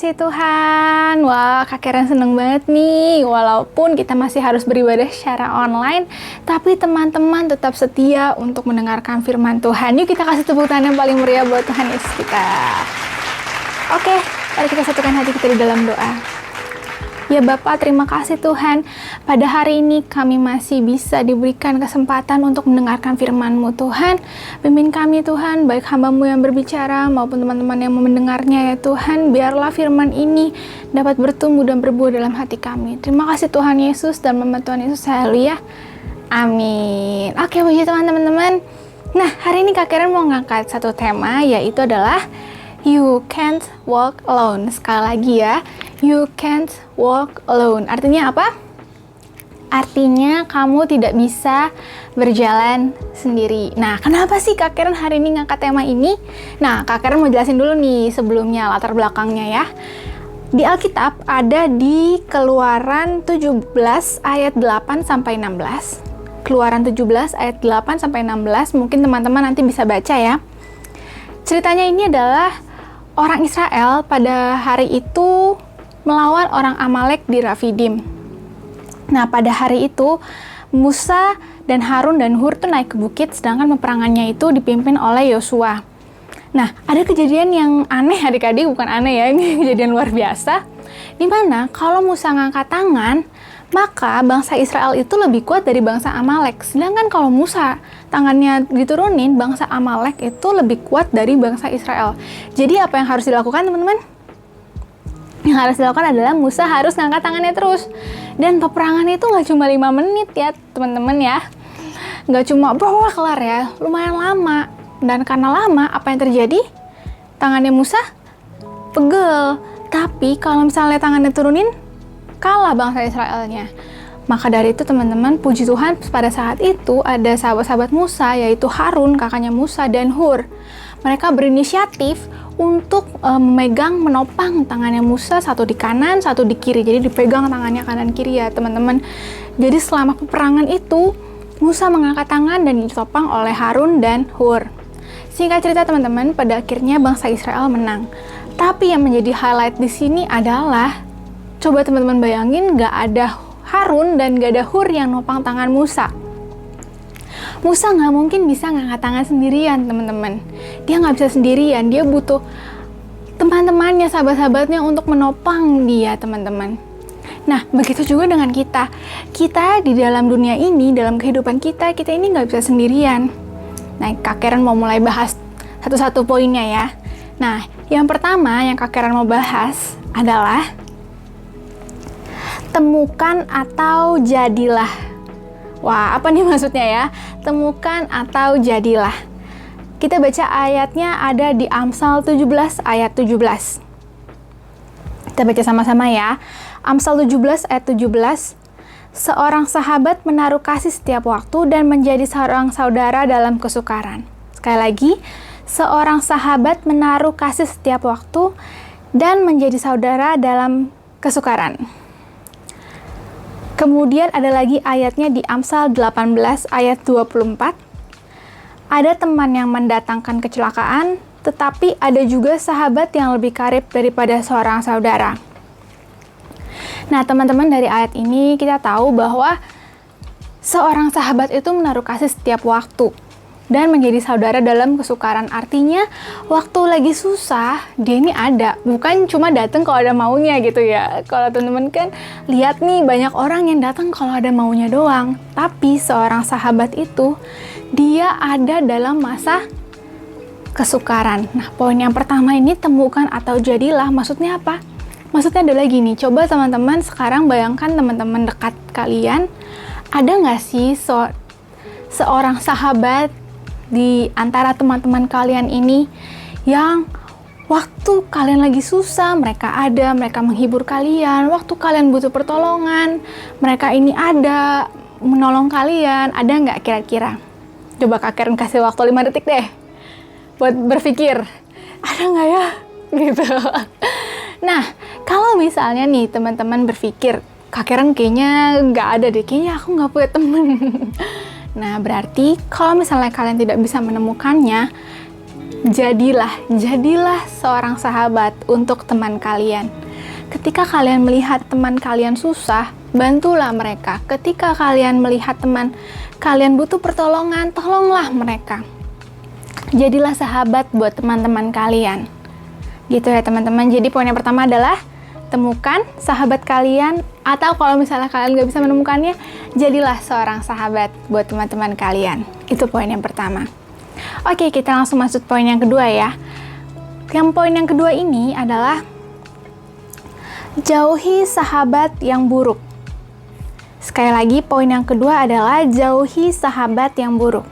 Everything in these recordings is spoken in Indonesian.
kasih Tuhan. Wah, Kak Karen seneng banget nih. Walaupun kita masih harus beribadah secara online, tapi teman-teman tetap setia untuk mendengarkan firman Tuhan. Yuk kita kasih tepuk tangan yang paling meriah buat Tuhan Yesus kita. Oke, mari kita satukan hati kita di dalam doa. Ya Bapa, terima kasih Tuhan. Pada hari ini kami masih bisa diberikan kesempatan untuk mendengarkan firman-Mu Tuhan. Pimpin kami Tuhan, baik hamba-Mu yang berbicara maupun teman-teman yang mendengarnya ya Tuhan. Biarlah firman ini dapat bertumbuh dan berbuah dalam hati kami. Terima kasih Tuhan Yesus dan nama Tuhan Yesus. Haleluya. Amin. Oke, puji Tuhan teman-teman. Nah, hari ini Kak Karen mau ngangkat satu tema, yaitu adalah You can't walk alone. Sekali lagi ya, you can't walk alone. Artinya apa? Artinya kamu tidak bisa berjalan sendiri. Nah, kenapa sih Kak Karen hari ini ngangkat tema ini? Nah, Kak Karen mau jelasin dulu nih sebelumnya, latar belakangnya ya. Di Alkitab ada di Keluaran 17 ayat 8 sampai 16. Keluaran 17 ayat 8 sampai 16, mungkin teman-teman nanti bisa baca ya. Ceritanya ini adalah orang Israel pada hari itu melawan orang Amalek di Rafidim. Nah, pada hari itu Musa dan Harun dan Hur tuh naik ke bukit, sedangkan peperangannya itu dipimpin oleh Yosua. Nah, ada kejadian yang aneh adik-adik, bukan aneh ya, ini kejadian luar biasa. Dimana kalau Musa ngangkat tangan, maka bangsa Israel itu lebih kuat dari bangsa Amalek. Sedangkan kalau Musa tangannya diturunin, bangsa Amalek itu lebih kuat dari bangsa Israel. Jadi apa yang harus dilakukan teman-teman? Yang harus dilakukan adalah Musa harus ngangkat tangannya terus. Dan peperangan itu nggak cuma 5 menit ya teman-teman ya. Nggak cuma bawa kelar ya, lumayan lama. Dan karena lama, apa yang terjadi? Tangannya Musa pegel. Tapi kalau misalnya tangannya turunin, kalah bangsa Israelnya. Maka dari itu teman-teman, puji Tuhan pada saat itu ada sahabat-sahabat Musa, yaitu Harun, kakaknya Musa, dan Hur. Mereka berinisiatif untuk memegang, menopang tangannya Musa, satu di kanan, satu di kiri. Jadi dipegang tangannya kanan kiri ya teman-teman. Jadi selama peperangan itu, Musa mengangkat tangan dan ditopang oleh Harun dan Hur. Singkat cerita teman-teman, pada akhirnya bangsa Israel menang. Tapi yang menjadi highlight di sini adalah, coba teman-teman bayangin, gak ada Harun dan gak ada Hur yang nopang tangan Musa. Musa gak mungkin bisa ngangkat tangan sendirian teman-teman. Dia gak bisa sendirian, dia butuh teman-temannya, sahabat-sahabatnya untuk menopang dia teman-teman. Nah, begitu juga dengan kita. Kita di dalam dunia ini, dalam kehidupan kita ini gak bisa sendirian. Nah, Kak Karen mau mulai bahas satu-satu poinnya ya. Nah, yang pertama yang Kak Karen mau bahas adalah temukan atau jadilah. Wah, apa nih maksudnya ya? Temukan atau jadilah. Kita baca ayatnya ada di Amsal 17 ayat 17. Kita baca sama-sama ya. Amsal 17 ayat 17. Seorang sahabat menaruh kasih setiap waktu dan menjadi seorang saudara dalam kesukaran. Sekali lagi, seorang sahabat menaruh kasih setiap waktu dan menjadi saudara dalam kesukaran. Kemudian ada lagi ayatnya di Amsal 18 ayat 24. Ada teman yang mendatangkan kecelakaan, tetapi ada juga sahabat yang lebih karib daripada seorang saudara. Nah, teman-teman, dari ayat ini kita tahu bahwa seorang sahabat itu menaruh kasih setiap waktu dan menjadi saudara dalam kesukaran. Artinya, waktu lagi susah, dia ini ada. Bukan cuma datang kalau ada maunya gitu ya. Kalau teman-teman kan lihat nih, banyak orang yang datang kalau ada maunya doang. Tapi seorang sahabat itu, dia ada dalam masa kesukaran. Nah, poin yang pertama ini, temukan atau jadilah. Maksudnya apa? Maksudnya adalah gini, coba teman-teman sekarang bayangkan teman-teman dekat kalian, ada nggak sih seorang sahabat di antara teman-teman kalian ini yang waktu kalian lagi susah, mereka ada, mereka menghibur kalian, waktu kalian butuh pertolongan, mereka ini ada, menolong kalian, ada nggak kira-kira? Coba Kak Karen kasih waktu 5 detik deh buat berpikir, ada nggak ya? Gitu. Nah, kalau misalnya nih teman-teman berpikir, Kak Karen kayaknya nggak ada deh, kayaknya aku nggak punya temen. Nah, berarti kalau misalnya kalian tidak bisa menemukannya, Jadilah seorang sahabat untuk teman kalian. Ketika kalian melihat teman kalian susah, bantulah mereka. Ketika kalian melihat teman kalian butuh pertolongan, tolonglah mereka. Jadilah sahabat buat teman-teman kalian. Gitu ya teman-teman. Jadi poin yang pertama adalah temukan sahabat kalian, atau kalau misalnya kalian nggak bisa menemukannya, jadilah seorang sahabat buat teman-teman kalian. Itu poin yang pertama. Oke, kita langsung masuk poin yang kedua ya. Yang poin yang kedua ini adalah jauhi sahabat yang buruk. Sekali lagi, poin yang kedua adalah jauhi sahabat yang buruk.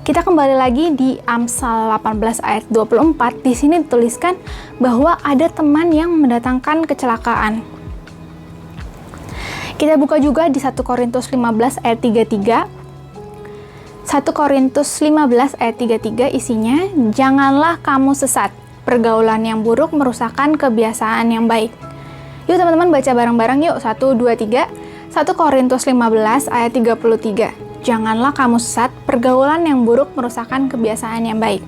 Kita kembali lagi di Amsal 18 ayat 24. Di sini dituliskan bahwa ada teman yang mendatangkan kecelakaan. Kita buka juga di 1 Korintus 15 ayat 33. 1 Korintus 15 ayat 33 isinya, janganlah kamu sesat. Pergaulan yang buruk merusakkan kebiasaan yang baik. Yuk teman-teman baca bareng-bareng yuk. 1, 2, 3. 1 Korintus 15 ayat 33. Janganlah kamu sesat, pergaulan yang buruk merusakkan kebiasaan yang baik.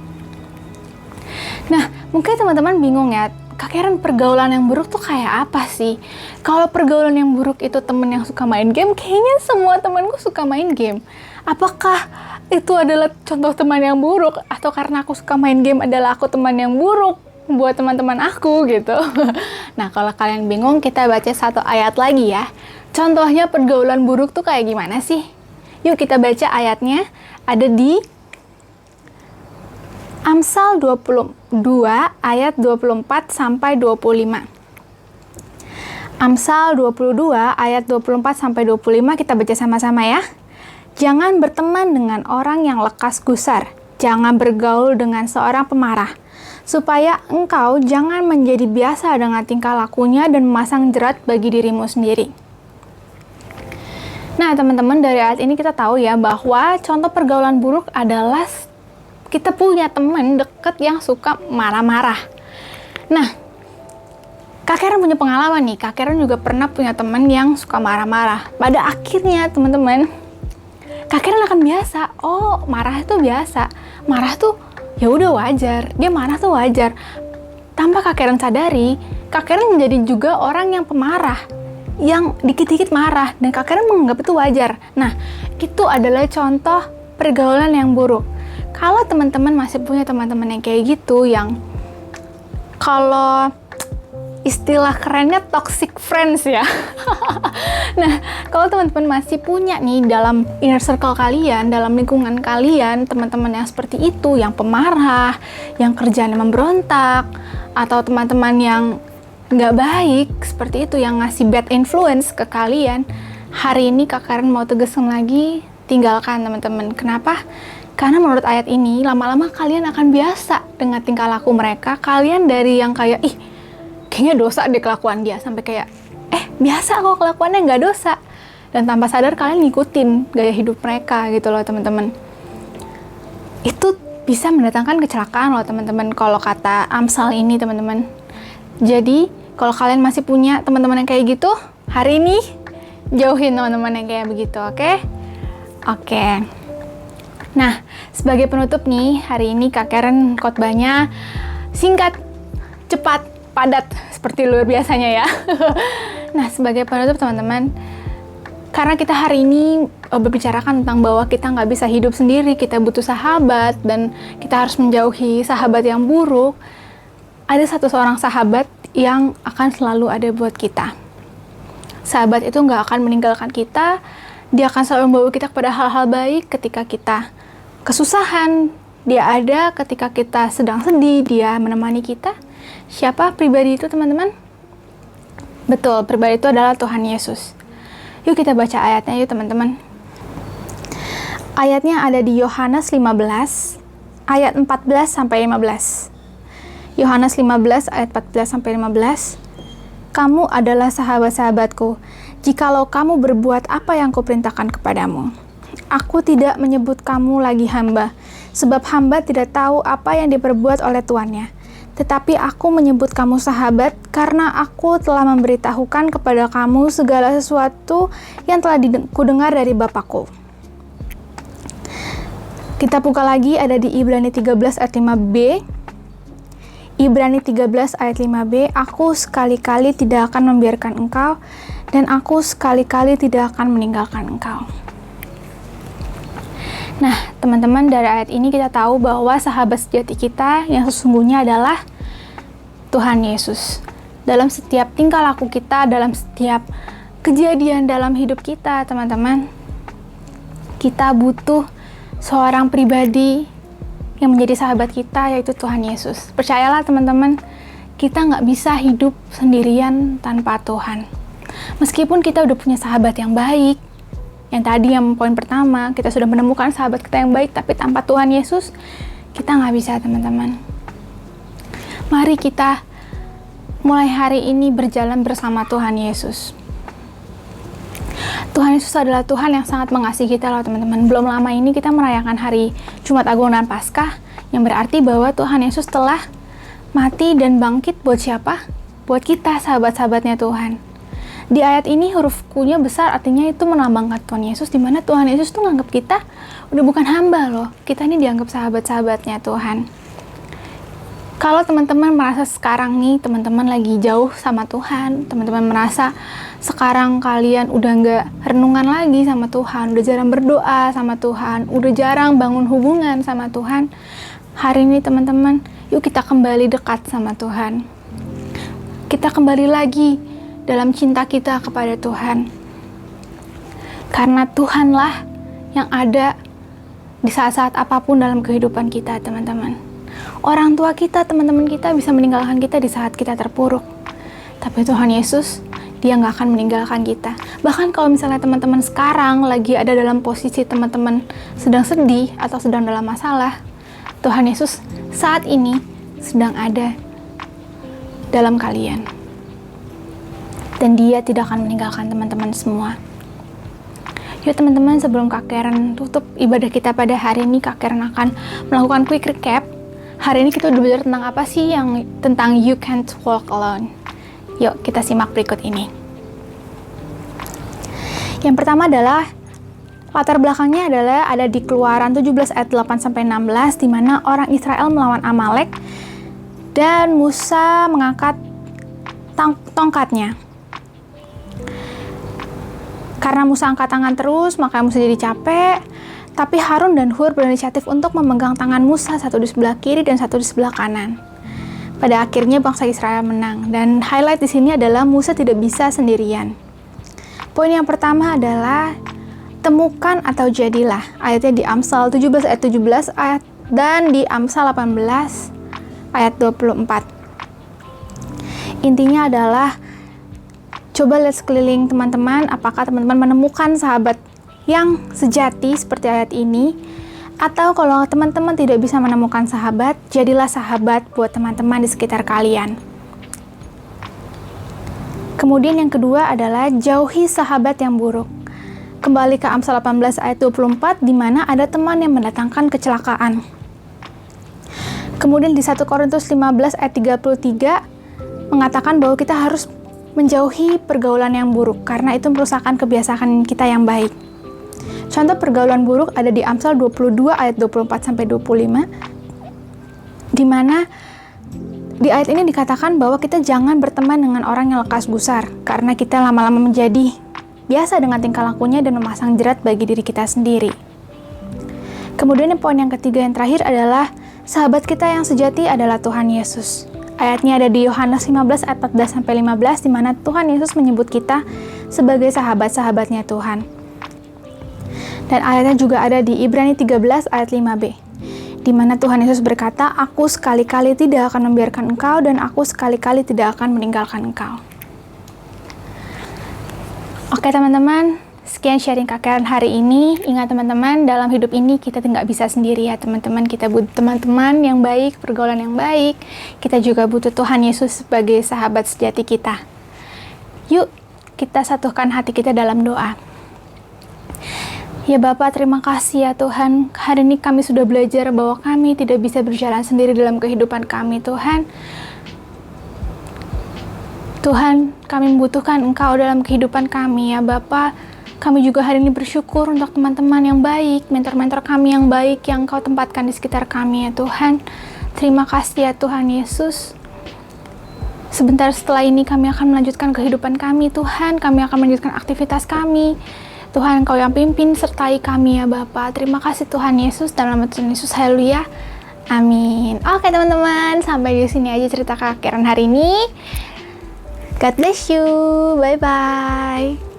Nah, mungkin teman-teman bingung ya, Kak Karen, pergaulan yang buruk tuh kayak apa sih? Kalau pergaulan yang buruk itu temen yang suka main game, kayaknya semua temanku suka main game. Apakah itu adalah contoh teman yang buruk? Atau karena aku suka main game adalah aku teman yang buruk buat teman-teman aku gitu? Nah, kalau kalian bingung, kita baca satu ayat lagi ya. Contohnya pergaulan buruk tuh kayak gimana sih? Yuk kita baca ayatnya, ada di Amsal 22 ayat 24 sampai 25. Amsal 22 ayat 24 sampai 25 kita baca sama-sama ya. Jangan berteman dengan orang yang lekas gusar, jangan bergaul dengan seorang pemarah, supaya engkau jangan menjadi biasa dengan tingkah lakunya dan memasang jerat bagi dirimu sendiri. Nah teman-teman, dari ayat ini kita tahu ya bahwa contoh pergaulan buruk adalah kita punya teman deket yang suka marah-marah. Nah, Kak Karen punya pengalaman nih, Kak Karen juga pernah punya teman yang suka marah-marah. Pada akhirnya teman-teman, Kak Karen akan biasa, oh marah itu biasa, marah tuh ya udah wajar, dia marah tuh wajar. Tanpa Kak Karen sadari, Kak Karen menjadi juga orang yang pemarah, yang dikit-dikit marah, dan Kak Karen menganggap itu wajar. Nah, itu adalah contoh pergaulan yang buruk. Kalau teman-teman masih punya teman-teman yang kayak gitu, yang kalau istilah kerennya toxic friends ya. Nah, kalau teman-teman masih punya nih dalam inner circle kalian, dalam lingkungan kalian, teman-teman yang seperti itu, yang pemarah, yang kerjanya memberontak, atau teman-teman yang nggak baik seperti itu, yang ngasih bad influence ke kalian, hari ini Kak Karen mau tegesin lagi, tinggalkan teman-teman. Kenapa? Karena menurut ayat ini, lama-lama kalian akan biasa dengan tingkah laku mereka. Kalian dari yang kayak, ih kayaknya dosa deh kelakuan dia, sampai kayak, biasa kok kelakuannya nggak dosa. Dan tanpa sadar kalian ngikutin gaya hidup mereka gitu loh teman-teman. Itu bisa mendatangkan kecelakaan loh teman-teman, kalau kata Amsal ini teman-teman. Jadi, kalau kalian masih punya teman-teman yang kayak gitu, hari ini jauhin teman-teman yang kayak begitu, oke? Oke. Nah, sebagai penutup nih, hari ini Kak Karen khotbahnya singkat, cepat, padat, seperti luar biasanya ya. Nah, sebagai penutup teman-teman, karena kita hari ini berbicarakan tentang bahwa kita nggak bisa hidup sendiri, kita butuh sahabat, dan kita harus menjauhi sahabat yang buruk, ada seorang sahabat yang akan selalu ada buat kita. Sahabat itu nggak akan meninggalkan kita, dia akan selalu membawa kita kepada hal-hal baik. Ketika kita kesusahan, dia ada. Ketika kita sedang sedih, dia menemani kita. Siapa pribadi itu teman-teman? Betul, pribadi itu adalah Tuhan Yesus. Yuk kita baca ayatnya yuk teman-teman. Ayatnya ada di Yohanes 15 ayat 14 sampai 15. Yohanes 15 ayat 14 sampai 15. Kamu adalah sahabat-sahabatku, jikalau kamu berbuat apa yang kuperintahkan kepadamu. Aku tidak menyebut kamu lagi hamba, sebab hamba tidak tahu apa yang diperbuat oleh tuannya. Tetapi aku menyebut kamu sahabat, karena aku telah memberitahukan kepada kamu segala sesuatu yang telah kudengar dari Bapakku. Kita buka lagi, ada di Ibrani 13 ayat 5b. Ibrani 13 ayat 5b, aku sekali-kali tidak akan membiarkan engkau, dan aku sekali-kali tidak akan meninggalkan engkau. Nah, teman-teman, dari ayat ini kita tahu bahwa sahabat sejati kita yang sesungguhnya adalah Tuhan Yesus. Dalam setiap tingkah laku kita, dalam setiap kejadian dalam hidup kita, teman-teman, kita butuh seorang pribadi yang menjadi sahabat kita, yaitu Tuhan Yesus. Percayalah teman-teman, kita nggak bisa hidup sendirian tanpa Tuhan. Meskipun kita udah punya sahabat yang baik, yang tadi yang poin pertama, kita sudah menemukan sahabat kita yang baik, tapi tanpa Tuhan Yesus, kita nggak bisa, teman-teman. Mari kita mulai hari ini berjalan bersama Tuhan Yesus. Tuhan Yesus adalah Tuhan yang sangat mengasihi kita loh, teman-teman. Belum lama ini kita merayakan hari Jumat Agung dan Paskah, yang berarti bahwa Tuhan Yesus telah mati dan bangkit buat siapa? Buat kita, sahabat-sahabatnya Tuhan. Di ayat ini huruf Q-nya besar, artinya itu melambangkan Tuhan Yesus, di mana Tuhan Yesus tuh nganggap kita udah bukan hamba loh. Kita ini dianggap sahabat-sahabatnya Tuhan. Kalau teman-teman merasa sekarang nih, teman-teman lagi jauh sama Tuhan, teman-teman merasa sekarang kalian udah nggak renungan lagi sama Tuhan, udah jarang berdoa sama Tuhan, udah jarang bangun hubungan sama Tuhan, hari ini teman-teman, yuk kita kembali dekat sama Tuhan. Kita kembali lagi dalam cinta kita kepada Tuhan. Karena Tuhanlah yang ada di saat-saat apapun dalam kehidupan kita, teman-teman. Orang tua kita, teman-teman kita bisa meninggalkan kita di saat kita terpuruk. Tapi Tuhan Yesus, Dia nggak akan meninggalkan kita. Bahkan kalau misalnya teman-teman sekarang lagi ada dalam posisi teman-teman sedang sedih atau sedang dalam masalah, Tuhan Yesus saat ini sedang ada dalam kalian. Dan Dia tidak akan meninggalkan teman-teman semua. Yuk teman-teman, sebelum Kak Karen tutup ibadah kita pada hari ini, Kak Karen akan melakukan quick recap. Hari ini kita udah belajar tentang apa sih yang tentang you can't walk alone. Yuk kita simak berikut ini. Yang pertama adalah latar belakangnya adalah ada di Keluaran 17 ayat 8-16, di mana orang Israel melawan Amalek dan Musa mengangkat tongkatnya. Karena Musa angkat tangan terus, maka Musa jadi capek. Tapi Harun dan Hur berinisiatif untuk memegang tangan Musa, satu di sebelah kiri dan satu di sebelah kanan. Pada akhirnya bangsa Israel menang, dan highlight di sini adalah Musa tidak bisa sendirian. Poin yang pertama adalah temukan atau jadilah. Ayatnya di Amsal 17 ayat 17 dan di Amsal 18 ayat 24. Intinya adalah coba lihat sekeliling teman-teman, apakah teman-teman menemukan sahabat yang sejati seperti ayat ini, atau kalau teman-teman tidak bisa menemukan sahabat, jadilah sahabat buat teman-teman di sekitar kalian. Kemudian yang kedua adalah jauhi sahabat yang buruk. Kembali ke Amsal 18 ayat 24, di mana ada teman yang mendatangkan kecelakaan. Kemudian di 1 Korintus 15 ayat 33 mengatakan bahwa kita harus menjauhi pergaulan yang buruk, karena itu merusakkan kebiasaan kita yang baik. Contoh pergaulan buruk ada di Amsal 22 ayat 24-25, di mana di ayat ini dikatakan bahwa kita jangan berteman dengan orang yang lekas gusar, karena kita lama-lama menjadi biasa dengan tingkah lakunya dan memasang jerat bagi diri kita sendiri. Kemudian poin yang ketiga yang terakhir adalah sahabat kita yang sejati adalah Tuhan Yesus. Ayatnya ada di Yohanes 15 ayat 14-15, di mana Tuhan Yesus menyebut kita sebagai sahabat-sahabatnya Tuhan. Dan ayatnya juga ada di Ibrani 13 ayat 5b, di mana Tuhan Yesus berkata, aku sekali-kali tidak akan membiarkan engkau, dan aku sekali-kali tidak akan meninggalkan engkau. Oke teman-teman, sekian sharing Kak Karen hari ini. Ingat teman-teman, dalam hidup ini kita nggak bisa sendiri ya teman-teman. Kita butuh teman-teman yang baik, pergaulan yang baik. Kita juga butuh Tuhan Yesus sebagai sahabat sejati kita. Yuk, kita satukan hati kita dalam doa. Ya Bapak, terima kasih ya Tuhan. Hari ini kami sudah belajar bahwa kami tidak bisa berjalan sendiri dalam kehidupan kami, Tuhan. Tuhan, kami membutuhkan Engkau dalam kehidupan kami ya Bapak. Kami juga hari ini bersyukur untuk teman-teman yang baik, mentor-mentor kami yang baik yang Kau tempatkan di sekitar kami ya Tuhan. Terima kasih ya Tuhan Yesus. Sebentar setelah ini kami akan melanjutkan kehidupan kami Tuhan. Kami akan melanjutkan aktivitas kami. Tuhan, Kau yang pimpin sertai kami ya Bapa. Terima kasih Tuhan Yesus, dalam nama Tuhan Yesus, haleluya. Amin. Oke teman-teman, sampai di sini aja cerita Kak Karen hari ini. God bless you. Bye-bye.